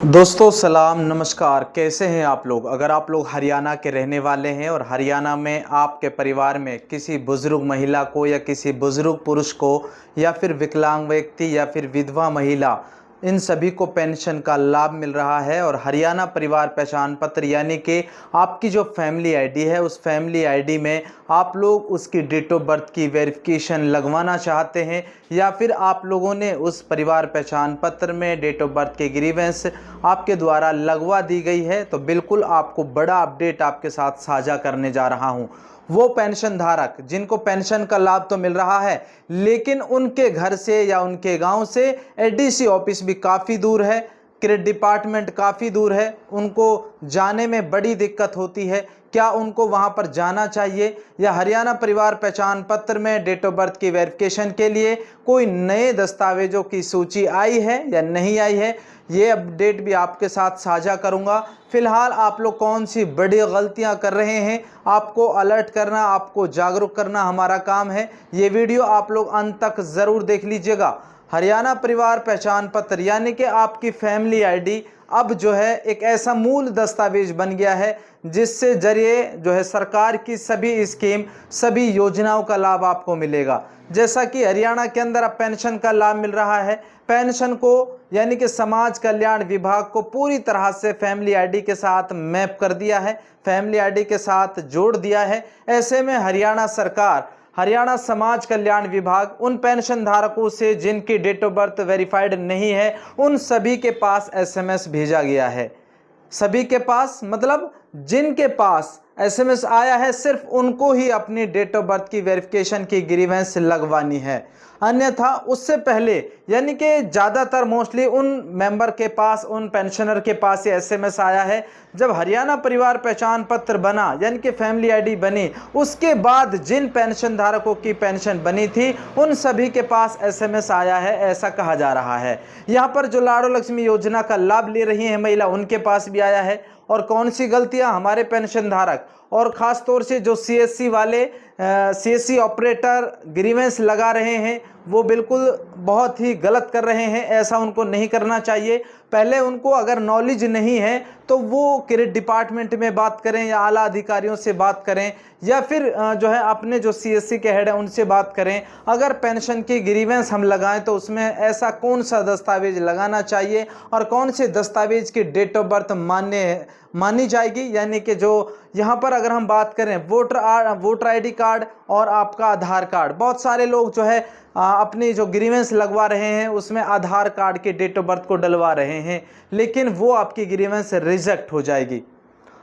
दोस्तों सलाम नमस्कार, कैसे हैं आप लोग। अगर आप लोग हरियाणा के रहने वाले हैं और हरियाणा में आपके परिवार में किसी बुज़ुर्ग महिला को या किसी बुज़ुर्ग पुरुष को या फिर विकलांग व्यक्ति या फिर विधवा महिला, इन सभी को पेंशन का लाभ मिल रहा है और हरियाणा परिवार पहचान पत्र यानी कि आपकी जो फैमिली आईडी है उस फैमिली आईडी में आप लोग उसकी डेट ऑफ बर्थ की वेरिफिकेशन लगवाना चाहते हैं या फिर आप लोगों ने उस परिवार पहचान पत्र में डेट ऑफ बर्थ की ग्रीवेंस आपके द्वारा लगवा दी गई है, तो बिल्कुल आपको बड़ा अपडेट आपके साथ साझा करने जा रहा हूं। वो पेंशन धारक जिनको पेंशन का लाभ तो मिल रहा है लेकिन उनके घर से या उनके गांव से एडीसी ऑफिस भी काफ़ी दूर है, क्रेडिट डिपार्टमेंट काफ़ी दूर है, उनको जाने में बड़ी दिक्कत होती है। क्या उनको वहां पर जाना चाहिए या हरियाणा परिवार पहचान पत्र में डेट ऑफ बर्थ की वेरिफिकेशन के लिए कोई नए दस्तावेजों की सूची आई है या नहीं आई है, ये अपडेट भी आपके साथ साझा करूंगा। फिलहाल आप लोग कौन सी बड़ी गलतियां कर रहे हैं, आपको अलर्ट करना, आपको जागरूक करना हमारा काम है। ये वीडियो आप लोग अंत तक ज़रूर देख लीजिएगा। हरियाणा परिवार पहचान पत्र यानी कि आपकी फैमिली आईडी अब जो है एक ऐसा मूल दस्तावेज बन गया है जिससे जरिए जो है सरकार की सभी स्कीम, सभी योजनाओं का लाभ आपको मिलेगा। जैसा कि हरियाणा के अंदर अब पेंशन का लाभ मिल रहा है, पेंशन को यानी कि समाज कल्याण विभाग को पूरी तरह से फैमिली आईडी के साथ मैप कर दिया है, फैमिली आईडी के साथ जोड़ दिया है। ऐसे में हरियाणा सरकार, हरियाणा समाज कल्याण विभाग उन पेंशन धारकों से जिनकी डेट ऑफ बर्थ वेरीफाइड नहीं है उन सभी के पास एसएमएस भेजा गया है। सभी के पास मतलब जिनके पास एसएमएस आया है सिर्फ उनको ही अपनी डेट ऑफ बर्थ की वेरिफिकेशन की ग्रीवेंस लगवानी है, अन्यथा उससे पहले यानी कि ज़्यादातर मोस्टली उन मेंबर के पास, उन पेंशनर के पास ये एसएमएस आया है जब हरियाणा परिवार पहचान पत्र बना यानी कि फैमिली आईडी बनी, उसके बाद जिन पेंशन धारकों की पेंशन बनी थी उन सभी के पास एसएमएस आया है, ऐसा कहा जा रहा है। यहाँ पर जो लाडो लक्ष्मी योजना का लाभ ले रही है महिला, उनके पास भी आया है। और कौन सी गलतियां हमारे पेंशन धारक और ख़ास तौर से जो सीएससी वाले सीएससी ऑपरेटर ग्रीवेंस लगा रहे हैं वो बिल्कुल बहुत ही गलत कर रहे हैं, ऐसा उनको नहीं करना चाहिए। पहले उनको अगर नॉलेज नहीं है तो वो क्रेडिट डिपार्टमेंट में बात करें या आला अधिकारियों से बात करें या फिर जो है अपने जो सीएससी के हेड हैं उनसे बात करें। अगर पेंशन की ग्रीवेंस हम लगाएं तो उसमें ऐसा कौन सा दस्तावेज लगाना चाहिए और कौन से दस्तावेज की डेट ऑफ बर्थ मानी जाएगी, यानी कि जो यहाँ पर अगर हम बात करें वोटर आईडी कार्ड और आपका आधार कार्ड, बहुत सारे लोग जो है अपनी जो ग्रीवेंस लगवा रहे हैं उसमें आधार कार्ड के डेट ऑफ बर्थ को डलवा रहे हैं, लेकिन वो आपकी ग्रीवेंस रिजेक्ट हो जाएगी।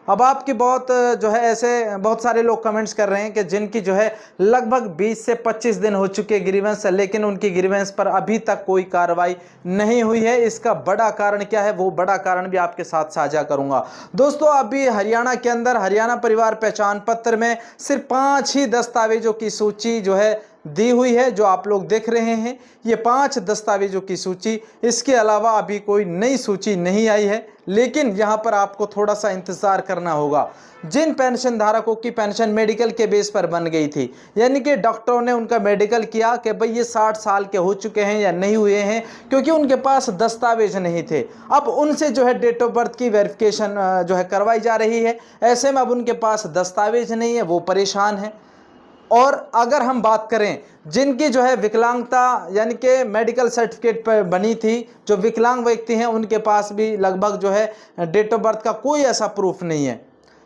अब आपकी बहुत जो है ऐसे बहुत सारे लोग कमेंट्स कर रहे हैं कि जिनकी जो है लगभग 20 से 25 दिन हो चुके ग्रीवेंस है लेकिन उनकी ग्रीवेंस पर अभी तक कोई कार्रवाई नहीं हुई है। इसका बड़ा कारण क्या है, वो बड़ा कारण भी आपके साथ साझा करूंगा। दोस्तों अभी हरियाणा के अंदर हरियाणा परिवार पहचान पत्र में सिर्फ 5 ही दस्तावेजों की सूची जो है दी हुई है, जो आप लोग देख रहे हैं ये 5 दस्तावेजों की सूची। इसके अलावा अभी कोई नई सूची नहीं आई है, लेकिन यहाँ पर आपको थोड़ा सा इंतज़ार करना होगा। जिन पेंशन धारकों की पेंशन मेडिकल के बेस पर बन गई थी यानी कि डॉक्टरों ने उनका मेडिकल किया कि भाई ये 60 साल के हो चुके हैं या नहीं हुए हैं, क्योंकि उनके पास दस्तावेज नहीं थे, अब उनसे जो है डेट ऑफ बर्थ की वेरिफिकेशन जो है करवाई जा रही है। ऐसे में अब उनके पास दस्तावेज नहीं है, वो परेशान है। और अगर हम बात करें जिनकी जो है विकलांगता यानी कि मेडिकल सर्टिफिकेट पर बनी थी, जो विकलांग व्यक्ति हैं उनके पास भी लगभग जो है डेट ऑफ बर्थ का कोई ऐसा प्रूफ नहीं है,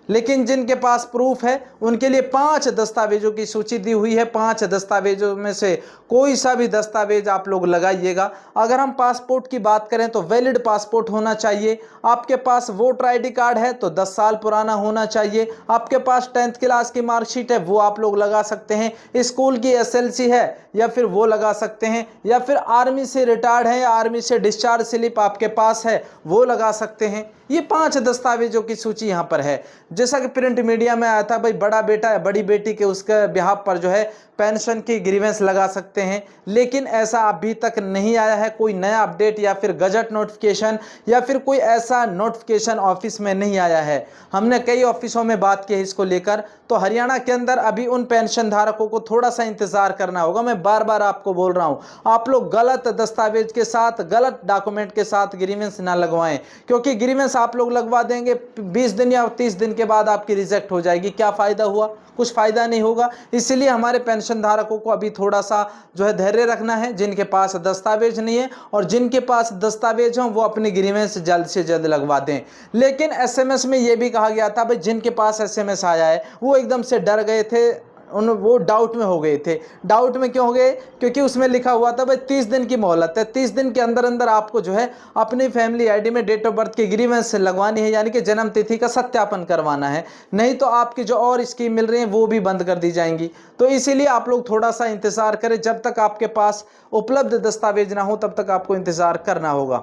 लेकिन जिनके पास प्रूफ है उनके लिए 5 दस्तावेजों की सूची दी हुई है। 5 दस्तावेजों में से कोई सा भी दस्तावेज आप लोग लगाइएगा। अगर हम पासपोर्ट की बात करें तो वैलिड पासपोर्ट होना चाहिए, आपके पास वोटर आईडी कार्ड है तो 10 साल पुराना होना चाहिए, आपके पास 10th क्लास की मार्कशीट है वो आप लोग लगा सकते हैं, स्कूल की एसएलसी है या फिर वो लगा सकते हैं, या फिर आर्मी से रिटायर्ड है या आर्मी से डिस्चार्ज स्लिप आपके पास है वो लगा सकते हैं। ये 5 दस्तावेजों की सूची यहाँ पर है। जैसा कि प्रिंट मीडिया में आया था, भाई बड़ा बेटा है बड़ी बेटी के उसके बिहाफ पर जो है पेंशन की ग्रीवेंस लगा सकते हैं। लेकिन ऐसा अभी तक नहीं आया है, कोई नया अपडेट या फिर गजट नोटिफिकेशन या फिर कोई ऐसा नोटिफिकेशन ऑफिस में नहीं आया है। हमने कई ऑफिसों में बात की है इसको लेकर, तो हरियाणा के अंदर अभी उन पेंशन धारकों को थोड़ा सा इंतजार करना होगा। मैं बार बार आपको बोल रहा हूं, आप लोग गलत दस्तावेज के साथ, गलत डॉक्यूमेंट के साथ ग्रीवेंस ना लगवाएं, क्योंकि ग्रीवेंस आप लोग लगवा देंगे 20 दिन या 30 दिन के बाद आपकी रिजेक्ट हो जाएगी। क्या फायदा हुआ? कुछ फायदा नहीं होगा। इसलिए हमारे पेंशन धारकों को अभी थोड़ा सा जो है धैर्य रखना है। जिनके पास दस्तावेज नहीं है और जिनके पास दस्तावेज हो वो अपनी ग्रीवेंस जल्द से जल्द लगवा दें। लेकिन एसएमएस में ये भी कहा गया था भाई, जिनके पास एसएमएस आया है वो एकदम से डर गए थे, वो डाउट में हो गए थे। डाउट में क्यों हो गए? क्योंकि उसमें लिखा हुआ था भाई 30 दिन की मोहलत है, 30 दिन के अंदर अंदर आपको जो है अपनी फैमिली आईडी में डेट ऑफ बर्थ की ग्रीवेंस लगवानी है, यानी कि जन्म तिथि का सत्यापन करवाना है। नहीं तो आपकी जो और स्कीम मिल रही है वो भी बंद कर दी जाएंगी। तो इसीलिए आप लोग थोड़ा सा इंतजार करें, जब तक आपके पास उपलब्ध दस्तावेज ना हो तब तक आपको इंतजार करना होगा।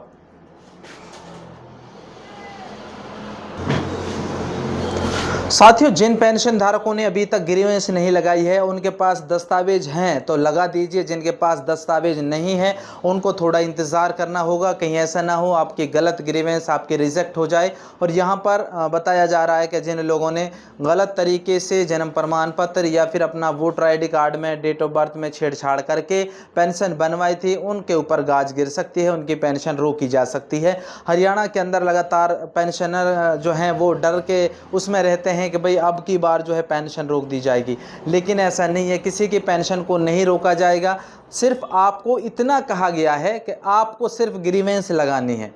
साथियों, जिन पेंशन धारकों ने अभी तक ग्रीवेंस नहीं लगाई है उनके पास दस्तावेज हैं तो लगा दीजिए। जिनके पास दस्तावेज नहीं है उनको थोड़ा इंतज़ार करना होगा, कहीं ऐसा ना हो आपकी गलत ग्रीवेंस आपके रिजेक्ट हो जाए। और यहाँ पर बताया जा रहा है कि जिन लोगों ने गलत तरीके से जन्म प्रमाण पत्र या फिर अपना वोटर ID कार्ड में डेट ऑफ बर्थ में छेड़छाड़ करके पेंशन बनवाई थी, उनके ऊपर गाज गिर सकती है, उनकी पेंशन रोकी जा सकती है। हरियाणा के अंदर लगातार पेंशनर जो हैं वो डर के उसमें रहते हैं कि भाई अब की बार जो है पेंशन रोक दी जाएगी, लेकिन ऐसा नहीं है, किसी की पेंशन को नहीं रोका जाएगा। सिर्फ आपको इतना कहा गया है कि आपको सिर्फ ग्रीवेंस लगानी है,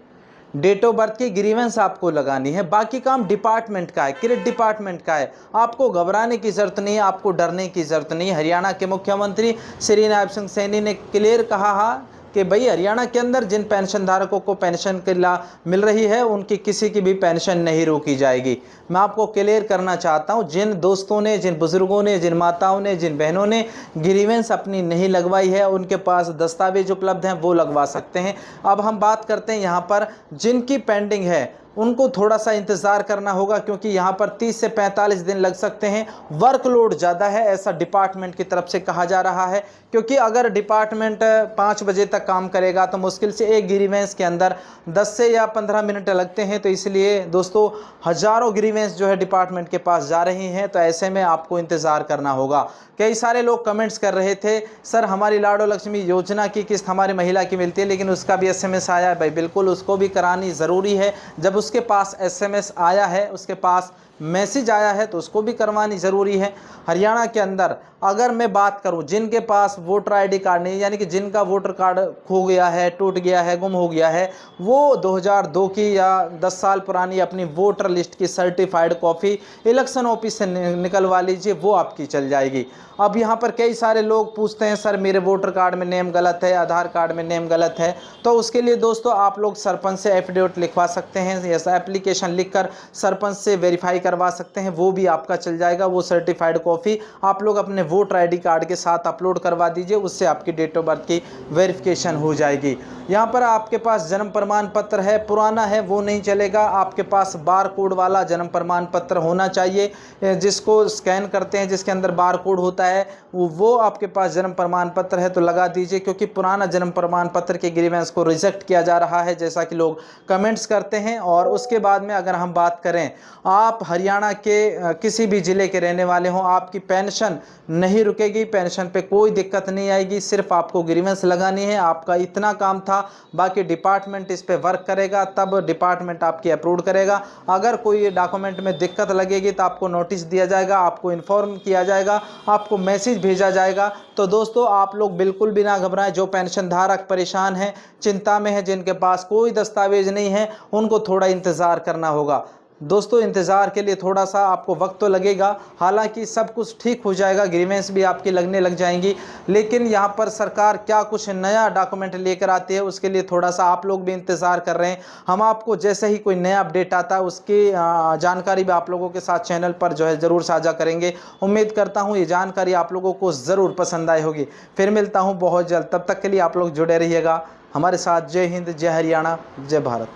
डेट ऑफ बर्थ की ग्रीवेंस आपको लगानी है, बाकी काम डिपार्टमेंट का है, क्रेडिट डिपार्टमेंट का है। आपको घबराने की ज़रूरत नहीं है, आपको डरने की ज़रूरत नहीं है। हरियाणा के मुख्यमंत्री श्री नायब सिंह सैनी ने क्लियर कहा कि भाई हरियाणा के अंदर जिन पेंशन धारकों को पेंशन के लाभ मिल रही है उनकी किसी की भी पेंशन नहीं रोकी जाएगी। मैं आपको क्लियर करना चाहता हूं, जिन दोस्तों ने, जिन बुजुर्गों ने, जिन माताओं ने, जिन बहनों ने ग्रीवेंस अपनी नहीं लगवाई है उनके पास दस्तावेज उपलब्ध हैं, वो लगवा सकते हैं। अब हम बात करते हैं यहाँ पर जिनकी पेंडिंग है उनको थोड़ा सा इंतज़ार करना होगा, क्योंकि यहाँ पर 30 से 45 दिन लग सकते हैं। वर्कलोड ज़्यादा है ऐसा डिपार्टमेंट की तरफ से कहा जा रहा है, क्योंकि अगर डिपार्टमेंट 5 बजे तक काम करेगा तो मुश्किल से एक ग्रीवेंस के अंदर 10 से या 15 मिनट लगते हैं। तो इसलिए दोस्तों हज़ारों ग्रीवेंस जो है डिपार्टमेंट के पास जा रही हैं, तो ऐसे में आपको इंतज़ार करना होगा। कई सारे लोग कमेंट्स कर रहे थे, सर हमारी लाडो लक्ष्मी योजना की किस्त हमारी महिला की मिलती है लेकिन उसका भी एसएमएस आया है। भाई बिल्कुल उसको भी करानी ज़रूरी है। जब उसके पास एसएमएस आया है, उसके पास मैसेज आया है तो उसको भी करवानी ज़रूरी है। हरियाणा के अंदर अगर मैं बात करूं, जिनके पास वोटर ID कार्ड नहीं, यानी कि जिनका वोटर कार्ड खो गया है, टूट गया है, गुम हो गया है, वो 2002 की या 10 साल पुरानी अपनी वोटर लिस्ट की सर्टिफाइड कॉपी इलेक्शन ऑफिस से निकलवा लीजिए, वो आपकी चल जाएगी। अब यहाँ पर कई सारे लोग पूछते हैं सर मेरे वोटर कार्ड में नेम गलत है, आधार कार्ड में नेम गलत है, तो उसके लिए दोस्तों आप लोग सरपंच से एफिडेविट लिखवा सकते हैं, ऐसा एप्लीकेशन लिखकर सरपंच से वेरीफाई करवा सकते हैं, वो भी आपका चल जाएगा। वो सर्टिफाइड कॉपी आप लोग अपने वोटर ID कार्ड के साथ अपलोड करवा दीजिए, उससे आपकी डेट ऑफ बर्थ की वेरिफिकेशन हो जाएगी। यहाँ पर आपके पास जन्म प्रमाण पत्र है, पुराना है वो नहीं चलेगा, आपके पास बार कोड वाला जन्म प्रमाण पत्र होना चाहिए, जिसको स्कैन करते हैं जिसके अंदर बार कोड होता है, वो आपके पास जन्म प्रमाण पत्र है तो लगा दीजिए, क्योंकि पुराना जन्म प्रमाण पत्र के ग्रीवेंस को रिजेक्ट किया जा रहा है जैसा कि लोग कमेंट्स करते हैं। और उसके बाद में अगर हम बात करें, आप हरियाणा के किसी भी ज़िले के रहने वाले हों, आपकी पेंशन नहीं रुकेगी, पेंशन पे कोई दिक्कत नहीं आएगी, सिर्फ आपको ग्रीवेंस लगानी है। आपका इतना काम था, बाकी डिपार्टमेंट इस पे वर्क करेगा, तब डिपार्टमेंट आपकी अप्रूव करेगा। अगर कोई डॉक्यूमेंट में दिक्कत लगेगी तो आपको नोटिस दिया जाएगा, आपको इन्फॉर्म किया जाएगा, आपको मैसेज भेजा जाएगा। तो दोस्तों आप लोग बिल्कुल भी ना घबराएं। जो पेंशन धारक परेशान हैं, चिंता में है, जिनके पास कोई दस्तावेज नहीं है, उनको थोड़ा इंतज़ार करना होगा। दोस्तों इंतज़ार के लिए थोड़ा सा आपको वक्त तो लगेगा, हालांकि सब कुछ ठीक हो जाएगा, ग्रीवेंस भी आपकी लगने लग जाएंगी। लेकिन यहाँ पर सरकार क्या कुछ नया डॉक्यूमेंट लेकर आती है उसके लिए थोड़ा सा आप लोग भी इंतज़ार कर रहे हैं। हम आपको जैसे ही कोई नया अपडेट आता है उसकी जानकारी भी आप लोगों के साथ चैनल पर जो है ज़रूर साझा करेंगे। उम्मीद करता हूँ ये जानकारी आप लोगों को ज़रूर पसंद आई होगी। फिर मिलता हूँ बहुत जल्द, तब तक के लिए आप लोग जुड़े रहिएगा हमारे साथ। जय हिंद, जय हरियाणा, जय भारत।